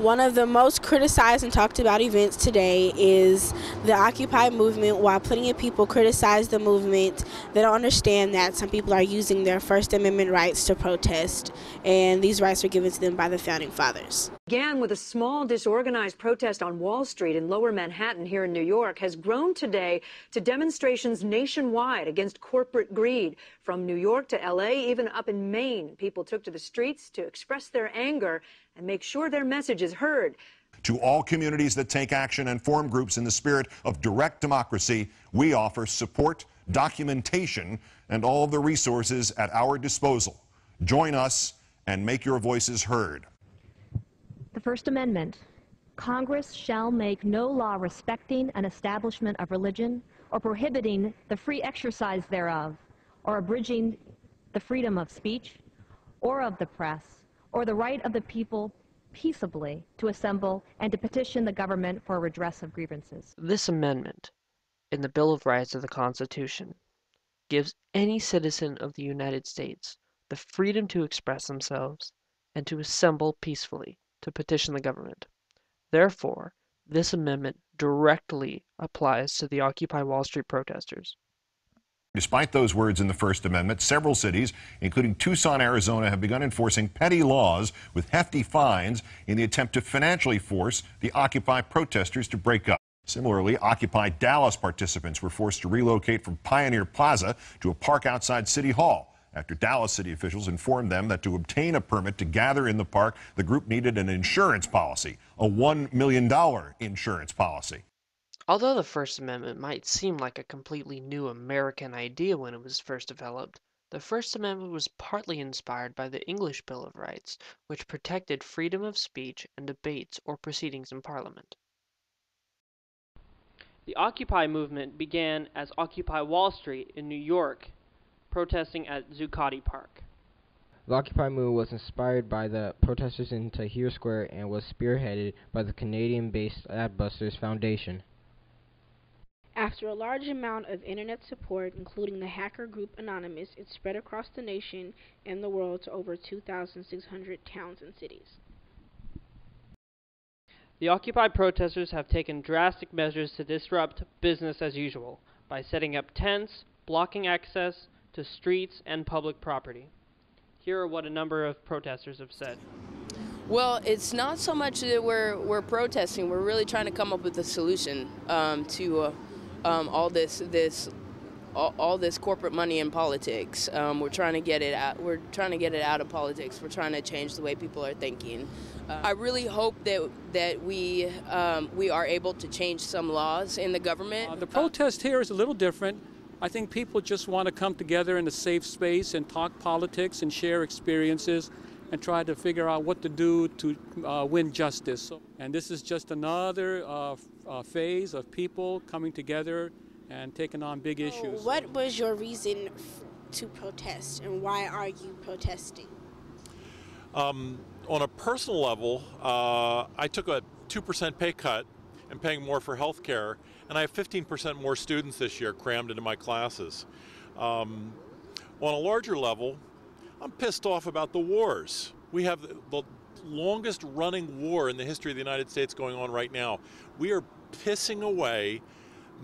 One of the most criticized and talked about events today is the Occupy movement. While plenty of people criticize the movement, they don't understand that some people are using their First Amendment rights to protest, and these rights were given to them by the Founding Fathers. Began with a small, disorganized protest on Wall Street in Lower Manhattan here in New York, has grown today to demonstrations nationwide against corporate greed. From New York to L.A., even up in Maine, people took to the streets to express their anger and make sure their message is heard. To all communities that take action and form groups in the spirit of direct democracy, we offer support, documentation, and all of the resources at our disposal. Join us and make your voices heard. The First Amendment. Congress shall make no law respecting an establishment of religion or prohibiting the free exercise thereof, or abridging the freedom of speech or of the press, or the right of the people peaceably to assemble and to petition the government for redress of grievances. This amendment in the Bill of Rights of the Constitution gives any citizen of the United States the freedom to express themselves and to assemble peacefully to petition the government. Therefore, this amendment directly applies to the Occupy Wall Street protesters. Despite those words in the First Amendment, several cities, including Tucson, Arizona, have begun enforcing petty laws with hefty fines in the attempt to financially force the Occupy protesters to break up. Similarly, Occupy Dallas participants were forced to relocate from Pioneer Plaza to a park outside City Hall after Dallas city officials informed them that to obtain a permit to gather in the park, the group needed an insurance policy, a $1 million insurance policy. Although the First Amendment might seem like a completely new American idea when it was first developed, the First Amendment was partly inspired by the English Bill of Rights, which protected freedom of speech and debates or proceedings in Parliament. The Occupy movement began as Occupy Wall Street in New York, protesting at Zuccotti Park. The Occupy movement was inspired by the protesters in Tahrir Square and was spearheaded by the Canadian-based Adbusters Foundation. After a large amount of internet support, including the hacker group Anonymous, it spread across the nation and the world to over 2,600 towns and cities. The Occupy protesters have taken drastic measures to disrupt business as usual by setting up tents, blocking access to streets and public property. Here are what a number of protesters have said. Well, it's not so much that we're protesting. We're really trying to come up with a solution to all this corporate money in politics. We're trying to get it out. We're trying to get it out of politics. We're trying to change the way people are thinking. I really hope that we are able to change some laws in the government. The protest here is a little different. I think people just want to come together in a safe space and talk politics and share experiences and try to figure out what to do to win justice. And this is just another phase of people coming together and taking on big issues. What was your reason to protest, and why are you protesting? On a personal level, I took a 2% pay cut and paying more for health care, and I have 15% more students this year crammed into my classes. On a larger level, I'm pissed off about the wars. We have the longest running war in the history of the United States going on right now. We are pissing away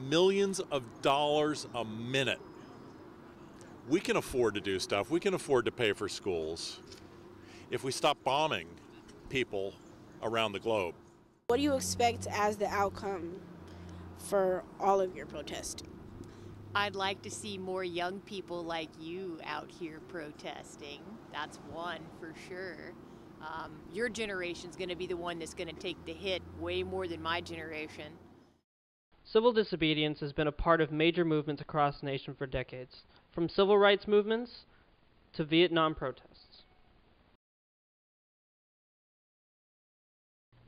millions of dollars a minute. We can afford to do stuff. We can afford to pay for schools if we stop bombing people around the globe. What do you expect as the outcome for all of your protesting? I'd like to see more young people like you out here protesting. That's one for sure. Your generation's going to be the one that's going to take the hit way more than my generation. Civil disobedience has been a part of major movements across the nation for decades, from civil rights movements to Vietnam protests.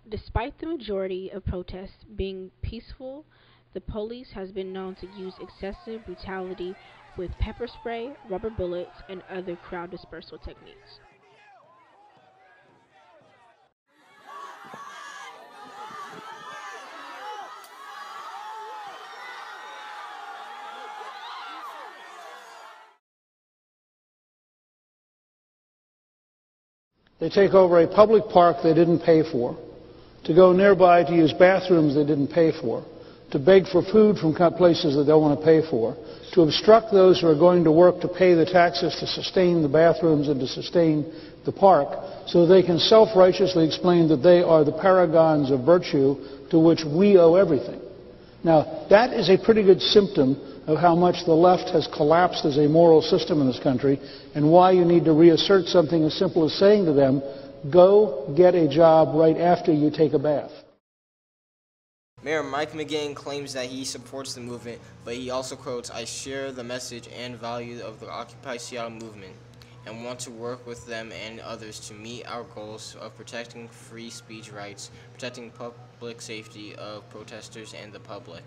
Despite the majority of protests being peaceful, the police has been known to use excessive brutality with pepper spray, rubber bullets, and other crowd dispersal techniques. They take over a public park they didn't pay for, to go nearby to use bathrooms they didn't pay for, to beg for food from places that they don't want to pay for, to obstruct those who are going to work to pay the taxes to sustain the bathrooms and to sustain the park, so they can self-righteously explain that they are the paragons of virtue to which we owe everything. Now, that is a pretty good symptom of how much the left has collapsed as a moral system in this country, and why you need to reassert something as simple as saying to them, go get a job right after you take a bath. Mayor Mike McGinn claims that he supports the movement, but he also quotes, "I share the message and value of the Occupy Seattle movement and want to work with them and others to meet our goals of protecting free speech rights, protecting public safety of protesters and the public."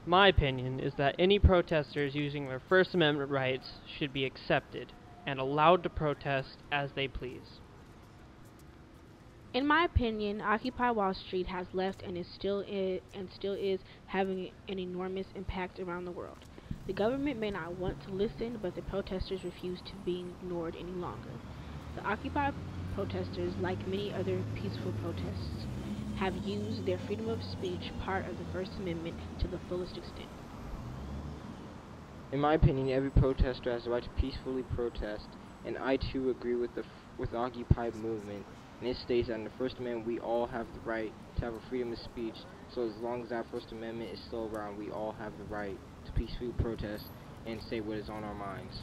My opinion is that any protesters using their First Amendment rights should be accepted and allowed to protest as they please. In my opinion, Occupy Wall Street has left and still is having an enormous impact around the world. The government may not want to listen, but the protesters refuse to be ignored any longer. The Occupy protesters, like many other peaceful protests, have used their freedom of speech, part of the First Amendment, to the fullest extent. In my opinion, every protester has the right to peacefully protest, and I too agree with the Occupy movement. And it states that in the First Amendment we all have the right to have a freedom of speech, so as long as that First Amendment is still around, we all have the right to peacefully protest and say what is on our minds.